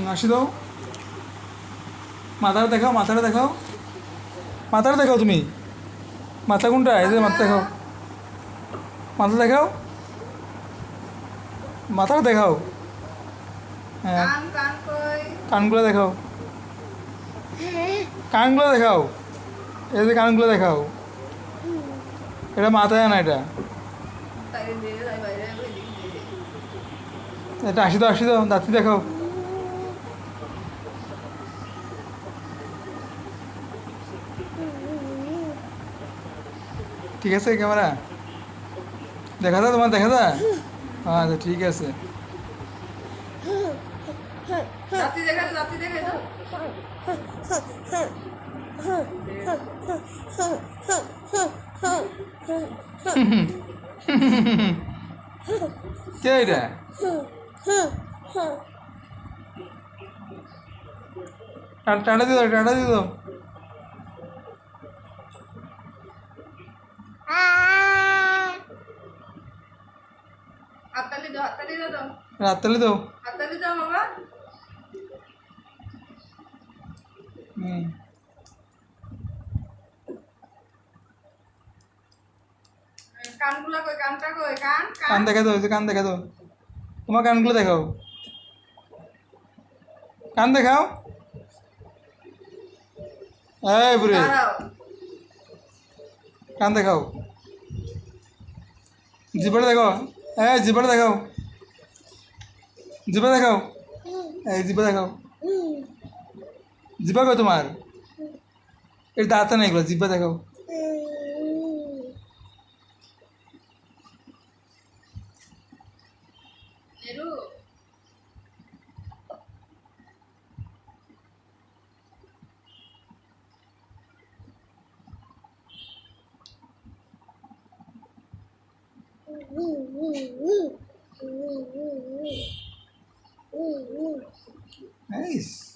হাসি দাও। মাথাটা দেখাও, মাথাটা দেখাও, মাথাটা দেখাও তুমি। মাথা কোনটা? এই যে মাথা দেখাও, মাথা দেখাও, মাথাটা দেখাও। হ্যাঁ, কান কান কই? কানগুলো দেখাও, কানগুলো দেখাও। এই যে কানগুলো দেখাও। এটা মাথায় না, এটা তাই দিয়ে যাই বাইরে ওই দিক দিয়ে। এটা হাসি দাও, হাসি দাও, দাঁতি দেখাও। ঠিক আছে ক্যামেরা দেখা যায়, তোমার দেখা যায়? আচ্ছা ঠিক আছে। জাতি দেখা জাতি দেখে তো। কে এটা? টাটা দিয়ে দাও, টাটা দিয়ে দাও। হাততালি দাও, হাততালি দাও। রাত্তালি দাও। হাততালি দাও বাবা। হুম। কানগুলা কই? কানটা কই? কান কান কান। দেখা দাও, এই যে কান দেখা দাও। তোমার কানগুলো দেখাও, কান দেখাও। এই বুড়ি, দাঁড়াও। কান দেখাও। জিবাটা দেখাও, এই জিবাটা দেখাও, জিবা দেখাও, এই জিবা দেখাও। জিবা কই তোমার? এর দাঁত নেই এগুলো, জিবা দেখাও। নেরু। Nice.